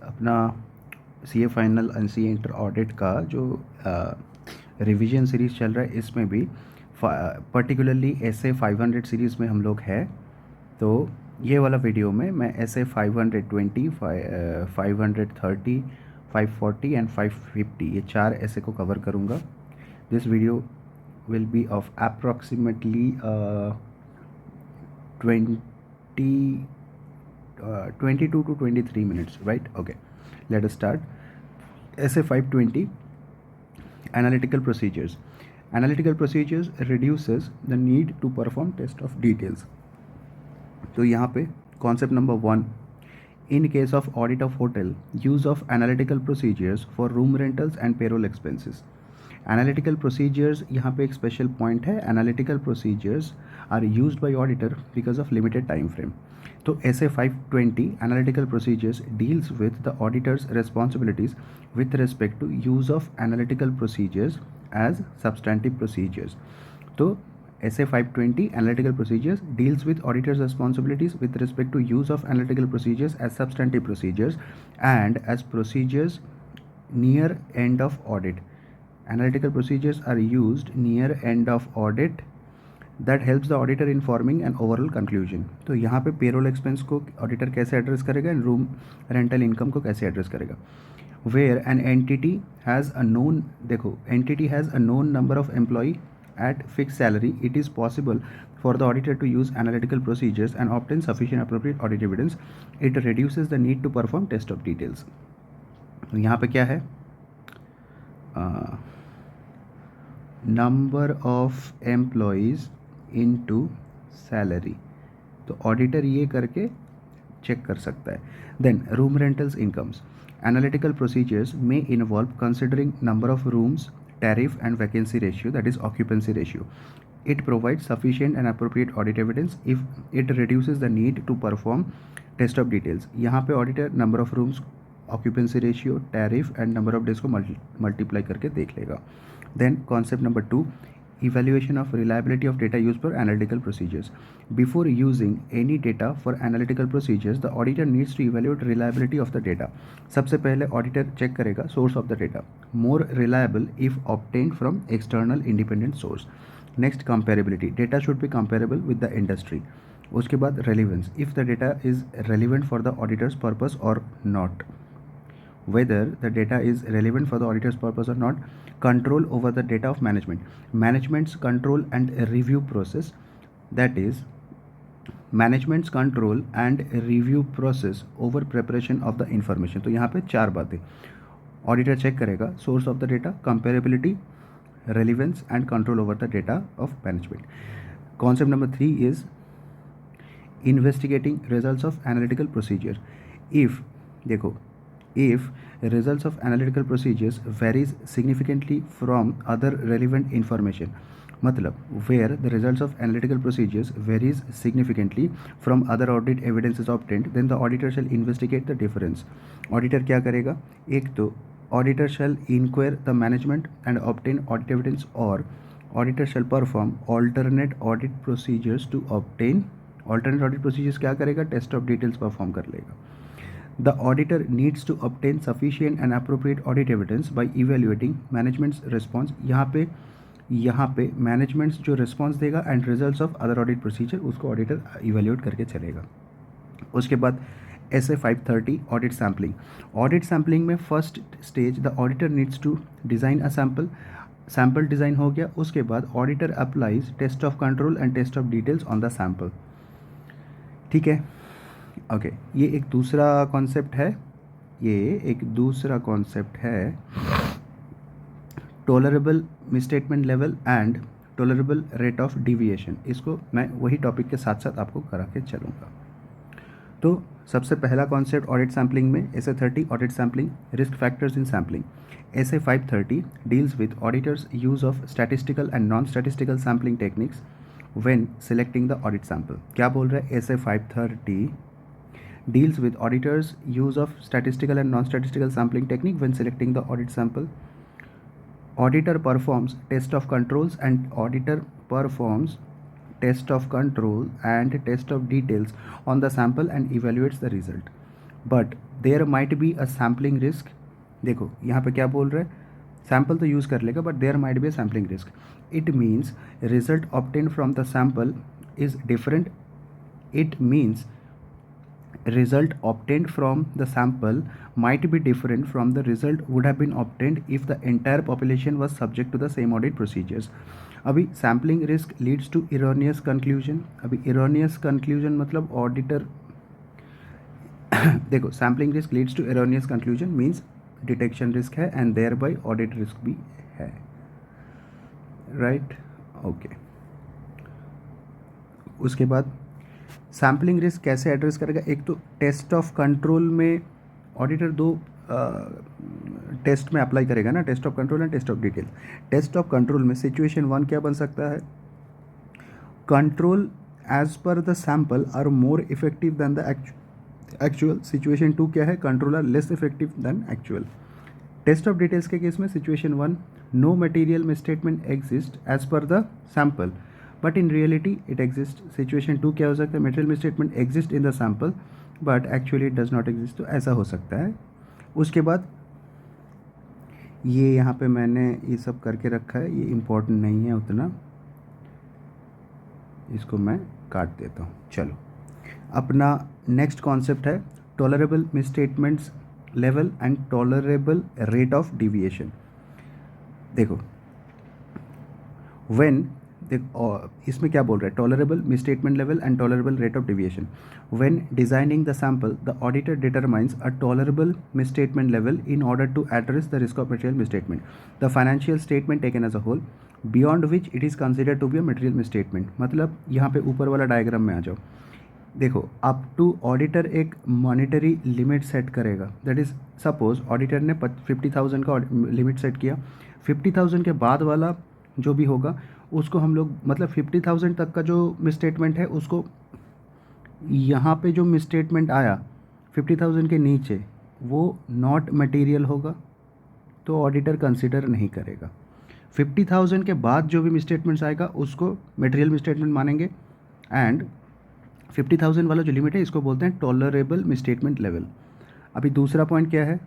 अपना CA final and CA inter audit का जो रिवीजन सीरीज़ चल रहा है, इसमें भी पर्टिकुलरली एसए 500 सीरीज़ में हम लोग है। तो ये वाला वीडियो में मैं एसए 520, 530, 540 एंड 550 ये 4 एसए को कवर करूँगा। This video will be of approximately 22 to 23 minutes, right? Okay, let us start. SA 520, analytical procedures. Analytical procedures reduces the need to perform test of details. तो यहाँ पे concept number 1, in case of audit of hotel, use of analytical procedures for room rentals and payroll expenses. Analytical procedures यहाँ पे एक special point है, analytical procedures are used by auditor because of limited time frame. तो SA 520 analytical procedures deals with the auditor's responsibilities with respect to use of analytical procedures as substantive procedures. तो SA 520 analytical procedures deals with auditor's responsibilities with respect to use of analytical procedures as substantive procedures and as procedures near end of audit. Analytical procedures are used near end of audit that helps the auditor in forming an overall conclusion. तो यहाँ पे payroll expense को auditor कैसे address करेगा and room rental income को कैसे address करेगा. Where an entity has a known, देखो entity has a known number of employee at fixed salary, it is possible for the auditor to use analytical procedures and obtain sufficient appropriate audit evidence. It reduces the need to perform test of details. तो यहाँ पे क्या है, number of employees into salary. तो auditor ये करके check कर सकता है. Then room rentals incomes. Analytical procedures may involve considering number of rooms, tariff and vacancy ratio, that is occupancy ratio. It provides sufficient and appropriate audit evidence if it reduces the need to perform test of details. यहाँ पे auditor number of rooms, occupancy ratio, tariff and number of days को multiply करके देख लेगा. Then concept number 2, evaluation of reliability of data used for analytical procedures. Before using any data for analytical procedures, the auditor needs to evaluate reliability of the data. सबसे पहले auditor check करेगा source of the data, more reliable if obtained from external independent source. Next, comparability. Data should be comparable with the industry. उसके बाद relevance, if the data is relevant for the auditor's purpose or not. Whether the data is relevant for the auditor's purpose or not. Control over the data of management. Management's control and review process, that is management's control and review process over preparation of the information. तो यहाँ पे 4 बातें auditor check करेगा, source of the data, comparability, relevance and control over the data of management. Concept number 3 is investigating results of analytical procedure. If देखो, if results of analytical procedures varies significantly from other relevant information, मतलब where the results of analytical procedures varies significantly from other audit evidence is obtained, then the auditor shall investigate the difference. Auditor क्या करेगा, एक तो auditor shall inquire the management and obtain audit evidence, or auditor shall perform alternate audit procedures to obtain. alternate audit procedures क्या करेगा, test of details perform कर लेगा. The auditor needs to obtain sufficient and appropriate audit evidence by evaluating management's response. यहाँ पे management's जो response देगा and results of other audit procedure, उसको auditor evaluate करके चलेगा. उसके बाद SA 530 audit sampling. Audit sampling में first stage the auditor needs to design a sample. Sample design हो गया, उसके बाद auditor applies test of control and test of details on the sample. ठीक है, ओके. ये एक दूसरा कॉन्सेप्ट है, tolerable misstatement level and tolerable rate of deviation. इसको मैं वही टॉपिक के साथ साथ आपको करा के चलूँगा. तो सबसे पहला कॉन्सेप्ट ऑडिट सैम्पलिंग में SA 30 audit sampling, risk factors in sampling. SA 530 deals with auditors use of statistical and non statistical sampling techniques when selecting the audit sample. क्या बोल रहा है, SA 530 deals with auditors use of statistical and non-statistical sampling technique when selecting the audit sample. Auditor performs test of controls and test of details on the sample and evaluates the result. But there might be a sampling risk. देखो यहाँ पे क्या बोल रहे हैं, sample तो use कर लेगा but there might be a sampling risk. It means result obtain from the sample is different. It means result obtained from the sample might be different from the result would have been obtained if the entire population was subject to the same audit procedures. अभी sampling risk leads to erroneous conclusion. अभी erroneous conclusion मतलब auditor देखो sampling risk leads to erroneous conclusion means detection risk है and thereby audit ऑडिट रिस्क भी है, right. Okay, उसके बाद सैम्पलिंग रिस्क कैसे एड्रेस करेगा। एक तो टेस्ट ऑफ कंट्रोल में ऑडिटर दो टेस्ट में अप्लाई करेगा ना, test of control and test of detail. Test of control में सिचुएशन 1 क्या बन सकता है, control as per the sample are more effective than the actual. Situation 2 क्या है, control are less effective than actual. Test of details के case में situation 1 no material misstatement exist as per the sample but in reality it exist. Situation 2 क्या हो सकता है, material misstatement exist in the sample but actually it does not exist. तो ऐसा हो सकता है। उसके बाद ये यहाँ पे मैंने ये सब करके रखा है, ये इम्पोर्टेंट नहीं है उतना, इसको मैं काट देता हूँ। चलो, अपना नेक्स्ट कॉन्सेप्ट है tolerable misstatements level and tolerable rate of deviation. देखो व्हेन इसमें क्या बोल रहा है, tolerable misstatement level and tolerable rate of deviation. When designing the sample the auditor determines a tolerable misstatement level in order to address the risk of material misstatement the financial statement taken as a whole beyond which it is considered to be a material misstatement. मतलब यहाँ पे ऊपर वाला diagram में आ जाओ। देखो up to auditor एक monetary limit set करेगा, दैट इज़ सपोज ऑडिटर ने 50,000 का लिमिट सेट किया, 50,000 के बाद वाला जो भी होगा उसको हम लोग मतलब 50,000 तक का जो मिसस्टेटमेंट है उसको यहाँ पे जो मिसस्टेटमेंट आया 50,000 के नीचे वो नॉट मटेरियल होगा, तो ऑडिटर कंसिडर नहीं करेगा। 50,000 के बाद जो भी मिसस्टेटमेंट्स आएगा उसको मटेरियल मिसस्टेटमेंट मानेंगे एंड 50,000 वाला जो लिमिट है इसको बोलते हैं टॉलरेबल मिसस्टेटमेंट लेवल। अभी दूसरा पॉइंट क्या है,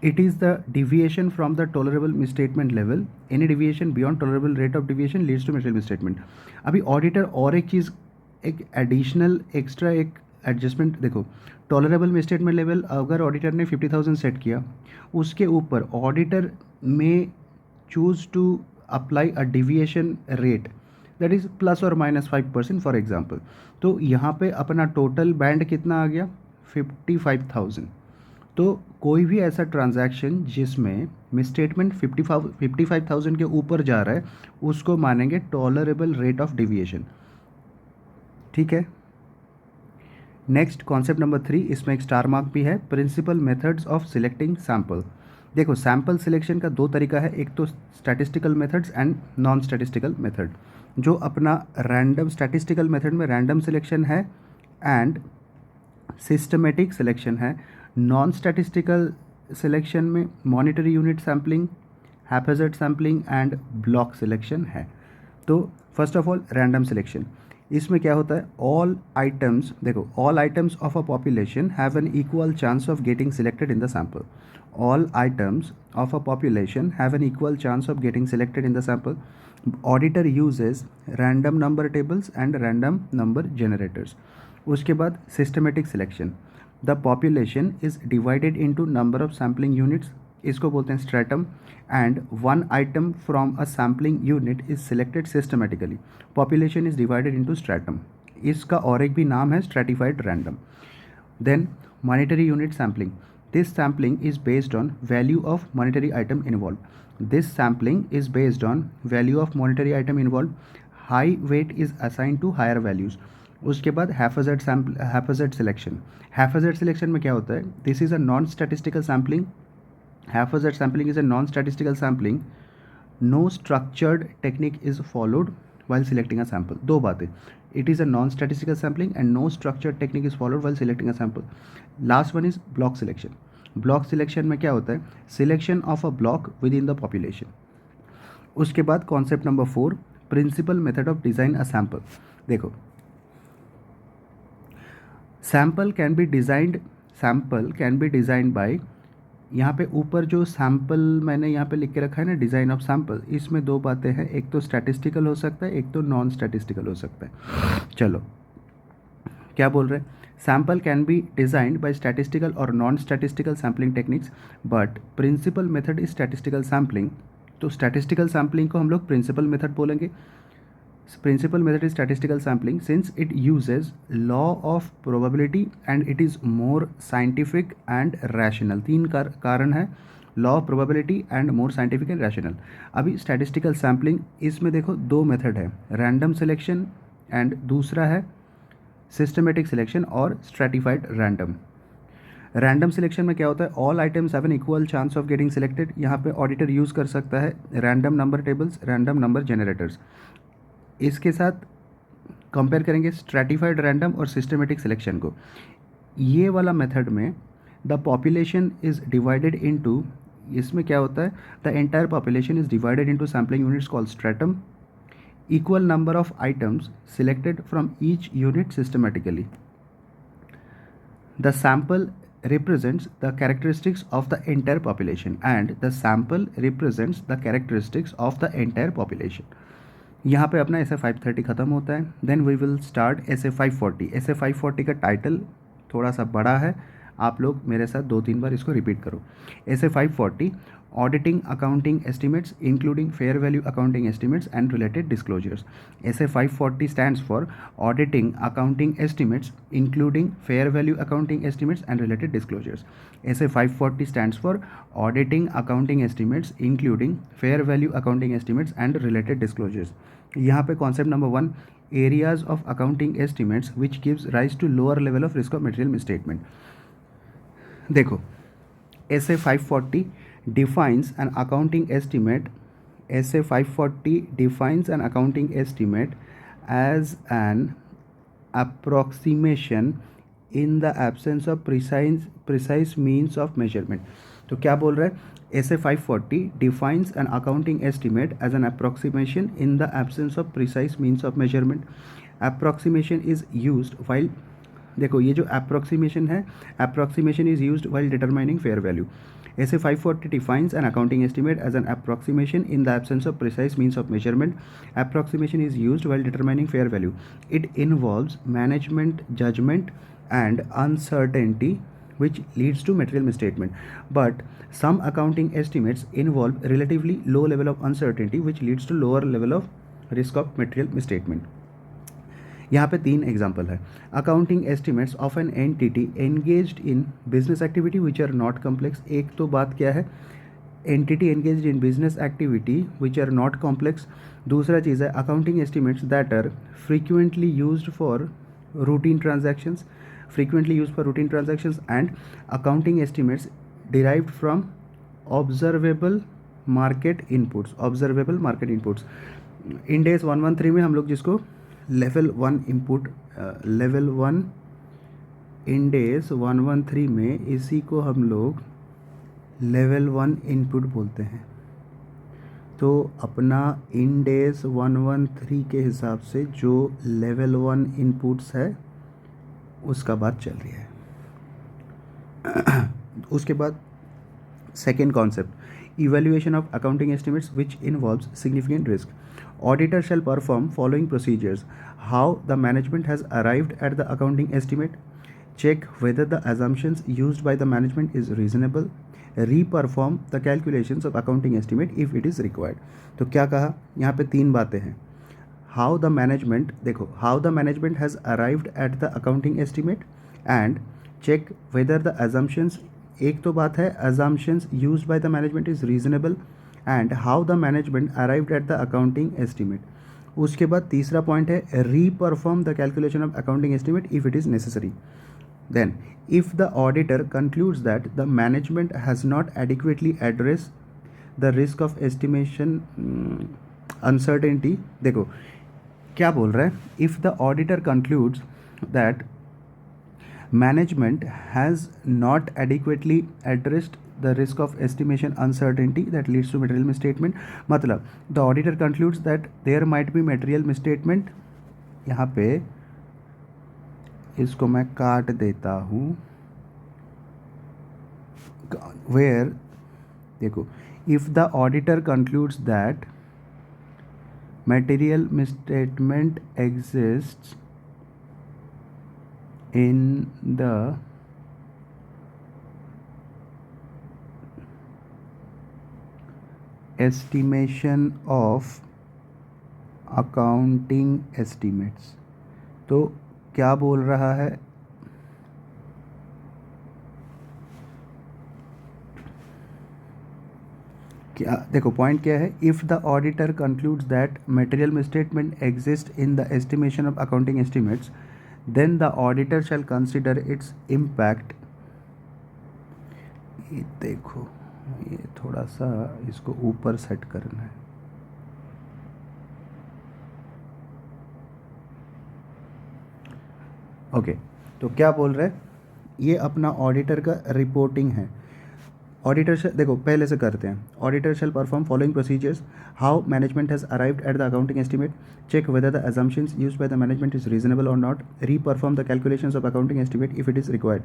it is the deviation from the tolerable misstatement level. Any deviation beyond tolerable rate of deviation leads to material misstatement. अभी ऑडिटर और एक चीज़ एक एडिशनल एक्स्ट्रा एक एडजस्टमेंट देखो, टॉलरेबल मिसस्टेटमेंट लेवल अगर ऑडिटर ने 50,000 सेट किया उसके ऊपर auditor may choose to apply a deviation rate that is +or -5% for example. तो यहाँ पे अपना टोटल बैंड कितना आ गया 55,000। तो कोई भी ऐसा ट्रांजैक्शन जिसमें मिसस्टेटमेंट 55,000 के ऊपर जा रहा है उसको मानेंगे टॉलरेबल रेट ऑफ डिविएशन, ठीक है। नेक्स्ट कॉन्सेप्ट नंबर 3, इसमें एक स्टार मार्क भी है, principal methods of selecting sample. देखो सैम्पल सिलेक्शन का दो तरीका है, एक तो statistical methods and non statistical method. जो अपना रैंडम स्टैटिस्टिकल मेथड में रैंडम सिलेक्शन है एंड सिस्टमेटिक सिलेक्शन है। नॉन स्टैटिस्टिकल सिलेक्शन में monetary unit sampling, haphazard sampling and block selection है। तो first of all random selection, इसमें क्या होता है, ऑल आइटम्स देखो all items of a population have N equal chance of getting selected in the sample. All items of a population have N equal chance of getting selected in the sample. Auditor uses random number tables and random number generators. उसके बाद systematic selection, the population is divided into number of sampling units, इसको बोलते हैं stratum, and one item from a sampling unit is selected systematically. Population is divided into stratum, इसका और एक भी नाम है stratified random. Then monetary unit sampling, this sampling is based on value of monetary item involve. This sampling is based on value of monetary item involve, high weight is assign to higher values. उसके बाद हैप्पैज़ार्ड selection. हैप्पैज़ार्ड selection में क्या होता है, this is a non statistical sampling. Haphazard sampling is a non statistical sampling, no structured technique is followed while selecting a sample। दो बातें, it is a non statistical sampling and no structured technique is followed while selecting a sample। last one is block selection। block selection में क्या होता है, selection of a block within the population। उसके बाद concept number 4, principal method of design a sample. देखो sample can be designed by, यहाँ पे ऊपर जो सैम्पल मैंने यहाँ पे लिख के रखा है ना, डिज़ाइन ऑफ सैम्पल, इसमें दो बातें हैं, एक तो स्टैटिस्टिकल हो सकता है, एक तो नॉन स्टैटिस्टिकल हो सकता है। चलो क्या बोल रहे हैं, sample can be designed by statistical और non statistical sampling techniques, but principal method is statistical sampling. तो स्टैटिस्टिकल सैम्पलिंग को हम लोग प्रिंसिपल मेथड बोलेंगे। Principal method is statistical sampling since it uses law of probability and it is more scientific and rational। तीन कारण है, law of probability and more scientific and rational. अभी statistical sampling, इसमें देखो दो मेथड है, random selection and दूसरा है सिस्टमेटिक सिलेक्शन और स्ट्रेटिफाइड रैंडम। रैंडम सिलेक्शन में क्या होता है, all items have an equal chance of getting selected. यहाँ पे ऑडिटर यूज़ कर सकता है random number tables, random number generators. इसके साथ कंपेयर करेंगे स्ट्रैटिफाइड रैंडम और सिस्टमेटिक सिलेक्शन को। ये वाला मेथड में the population is divided into, इसमें क्या होता है, the entire population is divided into sampling units called stratum, equal number of items selected from each unit systematically. The sample represents the characteristics of the entire population and the sample represents the characteristics of the entire population। यहाँ पे अपना SF530 ख़त्म होता है। Then we will start SF540। SF540 का title थोड़ा सा बड़ा है, आप लोग मेरे साथ 2-3 बार इसको रिपीट करो। SF540 auditing accounting estimates including fair value accounting estimates and related disclosures. SF540 stands for auditing accounting estimates including fair value accounting estimates and related disclosures. SF540 stands for auditing accounting estimates including fair value accounting estimates and related disclosures. यहाँ पे concept number 1, areas of accounting estimates which gives rise to lower level of risk of material misstatement. देखो SA540 defines an accounting estimate, SA540 defines an accounting estimate as an approximation in the absence of precise means of measurement। तो क्या बोल रहा है, SA540 defines an accounting estimate as an approximation in the absence of precise means of measurement। approximation is used while, देखो ये जो approximation है, approximation is used while determining fair value। SA540 defines an accounting estimate as an approximation in the absence of precise means of measurement। Approximation is used while determining fair value। It involves management judgment and uncertainty which leads to material misstatement, but some accounting estimates involve relatively low level of uncertainty which leads to lower level of risk of material misstatement। यहाँ पे 3 example है। Accounting estimates of an entity engaged in business activity which are not complex. एक तो बात क्या है, entity engaged in business activity which are not complex. दूसरा चीज़ है accounting estimates that are frequently used for routine transactions, and accounting estimates derived from observable market inputs. Ind AS 113 में हम लोग जिसको level 1 input, level 1 Ind AS 113 में इसी को हम लोग लेवल 1 इनपुट बोलते हैं। तो अपना इन डेज 113 के हिसाब से जो लेवल 1 इनपुट्स है उसका बात चल रही है। उसके बाद second concept, evaluation of accounting estimates which involves significant risk. Auditor shall perform following procedures: how the management has arrived at the accounting estimate, check whether the assumptions used by the management is reasonable, re-perform the calculations of accounting estimate if it is required। तो क्या कहा, यहाँ पे 3 बातें हैं। how the management, देखो how the management has arrived at the accounting estimate and check whether the assumptions, एक तो बात है assumptions used by the management is reasonable and how the management arrived at the accounting estimate। उसके बाद तीसरा point है re-perform the calculation of accounting estimate if it is necessary। Then if the auditor concludes that the management has not adequately addressed the risk of estimation uncertainty, देखो क्या बोल रहा है, if the auditor concludes that management has not adequately addressed the risk of estimation uncertainty that leads to material misstatement, मतलब the auditor concludes that there might be material misstatement। यहाँ इसको मैं काट देता हूँ, वेयर देखो, if the auditor concludes that material misstatement exists in the estimation of accounting estimates, तो क्या बोल रहा है, क्या देखो पॉइंट क्या है, if the auditor concludes that material misstatement exist in the estimation of accounting estimates then the auditor shall consider its impact. ये देखो, ये थोड़ा सा इसको ऊपर सेट करना है। ओके, तो क्या बोल रहे हैं, ये अपना ऑडिटर का रिपोर्टिंग है। ऑडिटर से देखो पहले से करते हैं, auditor shall perform following procedures, how management has arrived at the accounting estimate, check whether the assumptions used by the management is reasonable or not, re-perform the calculations of accounting estimate if it is required.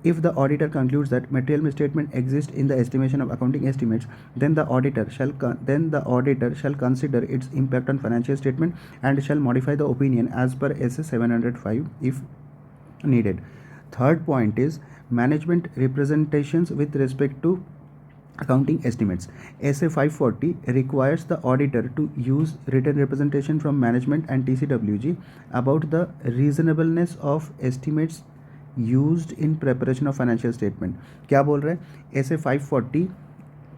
If the auditor concludes that material misstatement exists in the estimation of accounting estimates, then the auditor shall consider its impact on financial statement and shall modify the opinion as per SA 705 if needed. Third point is management representations with respect to accounting estimates. SA 540 requires the auditor to use written representation from management and TCWG about the reasonableness of estimates used in preparation of financial statement. क्या बोल रहे हैं, SA 540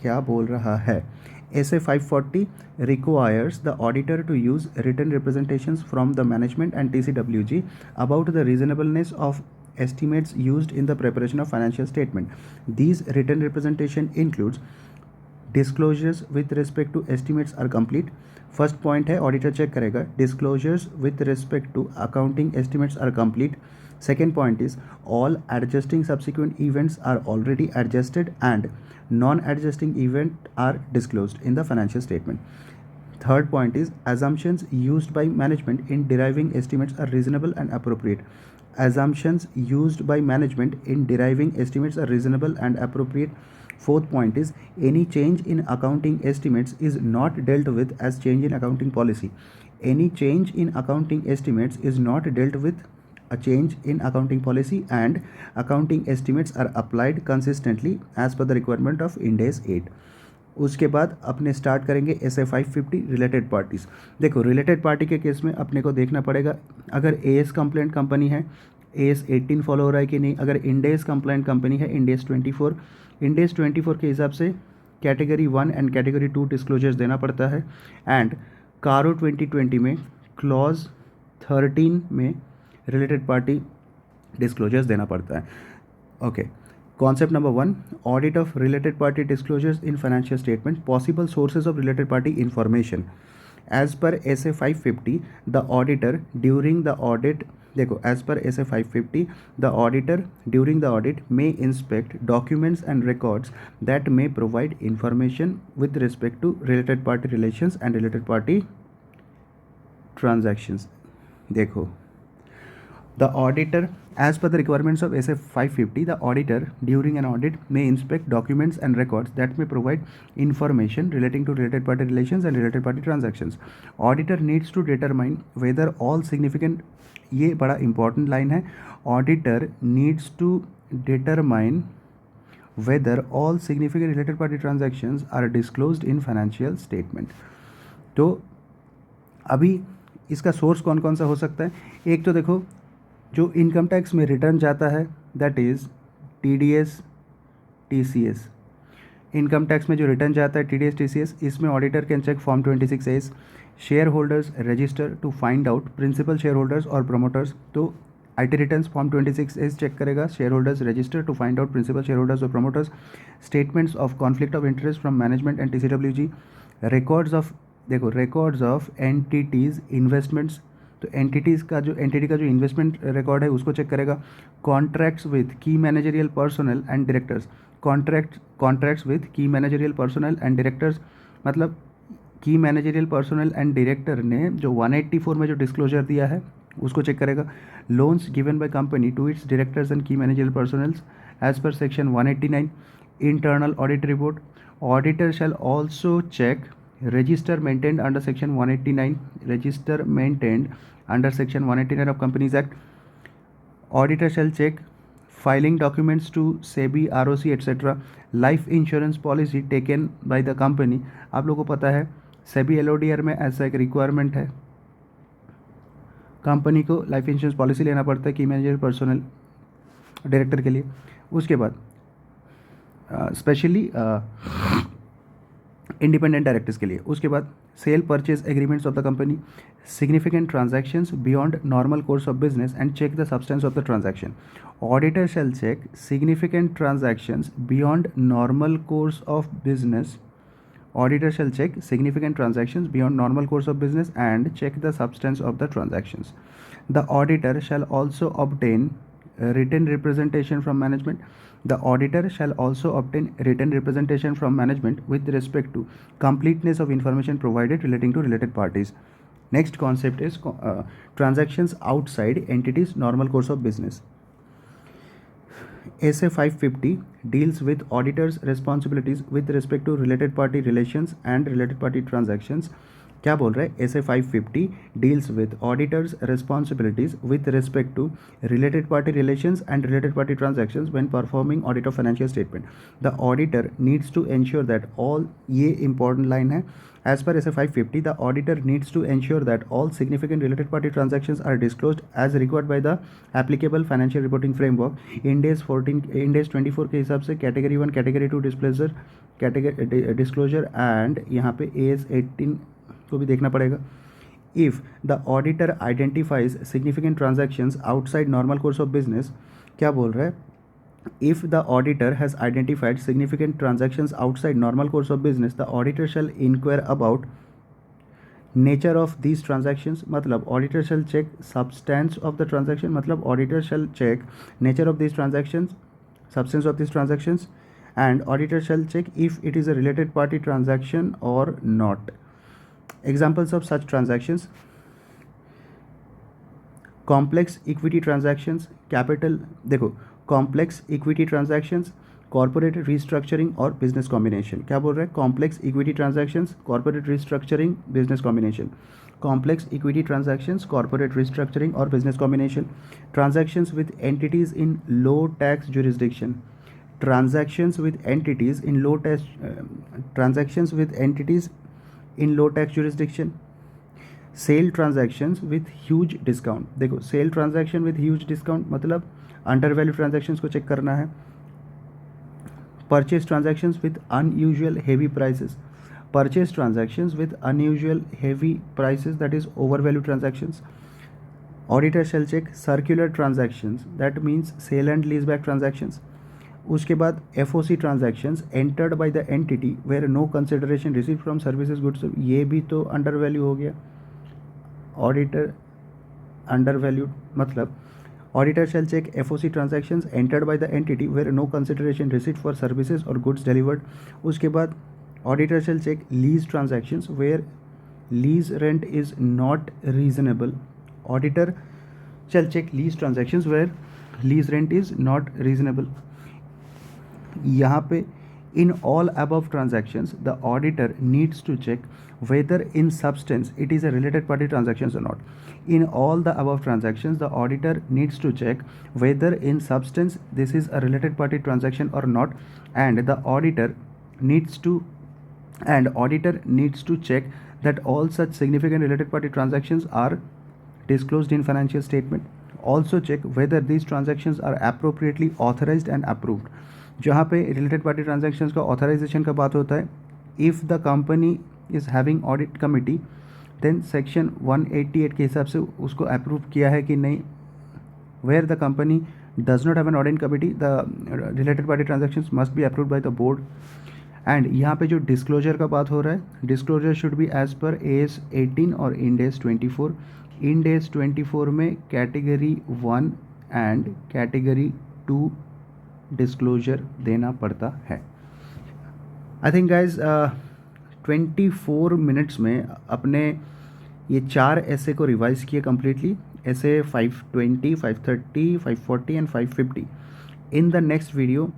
क्या बोल रहा है, SA 540 requires the auditor to use written representations from the management and TCWG about the reasonableness of estimates used in the preparation of financial statement. These written representation includes disclosures with respect to estimates are complete. First point है, auditor check करेगा disclosures with respect to accounting estimates are complete. Second point is all adjusting subsequent events are already adjusted and non-adjusting event are disclosed in the financial statement. Third point is assumptions used by management in deriving estimates are reasonable and appropriate. Assumptions used by management in deriving estimates are reasonable and appropriate. Fourth point is any change in accounting estimates is not dealt with as change in accounting policy. Any change in accounting estimates is not dealt with a change in accounting policy and accounting estimates are applied consistently as per the requirement of Ind AS 8. उसके बाद अपने start करेंगे SA 550 related parties. देखो related party के case में अपने को देखना पड़ेगा अगर AS कंप्लेंट कंपनी है AS 18 फॉलो हो रहा है कि नहीं, अगर Ind AS कंप्लेंट कंपनी है Ind AS 24. Ind AS 24 के हिसाब से कैटेगरी 1 एंड कैटेगरी 2 डिस्क्लोजर्स देना पड़ता है एंड कारो 2020 में क्लॉज 13 में रिलेटेड पार्टी डिस्क्लोजर्स देना पड़ता है. Okay, concept number 1, audit of related party disclosures in financial statement, possible sources of related party information. As per SA 550 the auditor during the audit, देखो as per SA 550 the auditor during the audit may inspect documents and records that may provide information with respect to related party relations and related party transactions. देखो the auditor, as per the requirements of SA 550, the auditor during an audit may inspect documents and records that may provide information relating to related party relations and related party transactions. Auditor needs to determine whether all significant, ये बड़ा important line है, auditor needs to determine whether all significant related party transactions are disclosed in financial statement. तो अभी इसका source कौन कौन सा हो सकता है, एक तो देखो जो इनकम टैक्स में रिटर्न जाता है that is TDS TCS. Income tax में जो रिटर्न जाता है TDS TCS, इसमें auditor can check form 26A share holders register to find out principal share holders और प्रोमोटर्स. तो IT returns form 26A check करेगा share holders register to find out principal share holders और promoters. Statements of conflict of interest from management and TCWG. Records of, देखो records of entities investments, तो entity का जो investment record है उसको check करेगा. Contracts with की managerial personal and directors, contracts with की मैनेजरियल पर्सनल एंड डायरेक्टर्स, मतलब की मैनेजरियल पर्सनल एंड डायरेक्टर ने जो 184 में जो डिस्क्लोजर दिया है उसको चेक करेगा. loans given by company to its directors and key managerial personnel as per section 189 internal audit report. Auditor shall also check register maintained under section 189, register maintained under section 189 of Companies Act. Auditor shall check filing documents to SEBI, ROC etc. Life insurance policy taken by the company. आप लोगों को पता है SEBI LODR में ऐसा एक requirement है, company को लाइफ इंश्योरेंस पॉलिसी लेना पड़ता है की मैनेजर पर्सनल डायरेक्टर के लिए. उसके बाद स्पेशली इंडिपेंडेंट डायरेक्टर्स के लिए. उसके बाद cell purchase agreements of the company, significant transactions beyond normal course of business and check the substance of the transaction. Auditor shall check significant transactions beyond normal course of business. Auditor shall check significant transactions beyond normal course of business and check the substance of the transactions. The auditor shall also obtain written representation from management. The auditor shall also obtain written representation from management with respect to completeness of information provided relating to related parties. Next concept is transactions outside entities normal course of business. SA 550 deals with auditors responsibilities with respect to related party relations and related party transactions. क्या बोल रहा है? SA 550 deals with auditors responsibilities with respect to related party relations and related party transactions when performing audit of financial statement. The auditor needs to ensure that all, ये important line है, as per SA 550 the auditor needs to ensure that all significant related party transactions are disclosed as required by the applicable financial reporting framework. Ind AS 24 के हिसाब से category 1 category 2 disclosure and यहाँ पे AS 18 को भी देखना पड़ेगा. If the auditor identifies significant transactions outside normal course of business, क्या बोल रहा है? If the auditor has identified significant transactions outside normal course of business, the auditor shall inquire about nature of these transactions. मतलब auditor shall check substance of the transaction. मतलब auditor shall check nature of these transactions, substance of these transactions, and auditor shall check if it is a related party transaction or not. Examples of such transactions: complex equity transactions, capital, देखो complex equity transactions, corporate restructuring और business combination. क्या बोल रहा है? complex equity transactions, corporate restructuring, business combination. Complex equity transactions, corporate restructuring or business combination. Transactions with entities in low tax jurisdiction. Transactions with entities in low tax in low tax jurisdiction. Sale transactions with huge discount. देखो sale transaction with huge discount मतलब under value transactions को check करना है. Purchase transactions with unusual heavy prices. Purchase transactions with unusual heavy prices that is over value transactions. Auditor shall check circular transactions that means sale and lease back transactions. उसके बाद FOC transactions entered by the entity where no consideration receive from services goods. ये भी तो under value हो गया. Auditor under valued मतलब auditor shall check FOC transactions entered by the entity where no consideration receive for services और goods delivered. उसके बाद auditor shall check lease transactions where lease rent is not reasonable. Auditor shall check lease transactions where lease rent is not reasonable. यहाँ पे in all above transactions the auditor needs to check whether in substance it is a related party transactions or not. In all the above transactions the auditor needs to check whether in substance this is a related party transaction or not, and the auditor needs to check that all such significant related party transactions are disclosed in financial statement. Also check whether these transactions are appropriately authorized and approved. जहाँ पे related party transactions का authorization का बात होता है, if the company is having audit committee then section 188 के हिसाब से उसको अप्रूव किया है कि नहीं. Where the company does not have an audit committee the related party transactions must be approved by the board. And यहाँ पे जो डिस्क्लोजर का बात हो रहा है, disclosure should be as per AS 18 और इंड AS 24. इंड AS 24 में कैटेगरी 1 एंड कैटेगरी 2 डिस्क्लोजर देना पड़ता है. आई थिंक गाइज 24 मिनट्स में अपने ये 4 ऐसे को रिवाइज किए completely. SA 520, 530, 540 and 550. In the next video,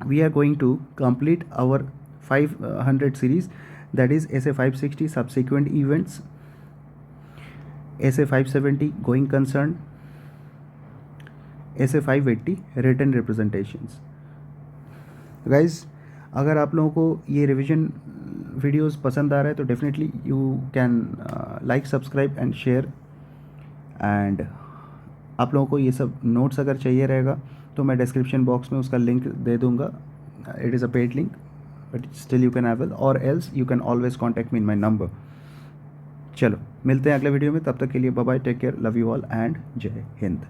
we are going to complete our 500 series, that is SA 560 subsequent events, SA 570 going concern, SA 580 written representations. Guys, अगर आप लोगों को ये रिवीजन वीडियोस पसंद आ रहा है तो definitely you can like, subscribe and share. And आप लोगों को ये सब नोट्स अगर चाहिए रहेगा तो मैं डिस्क्रिप्शन बॉक्स में उसका लिंक दे दूंगा। It is a paid link but still you can have, और else you can always contact me in my number. चलो मिलते हैं अगले वीडियो में, तब तक के लिए bye bye, take care, love you all and जय हिंद।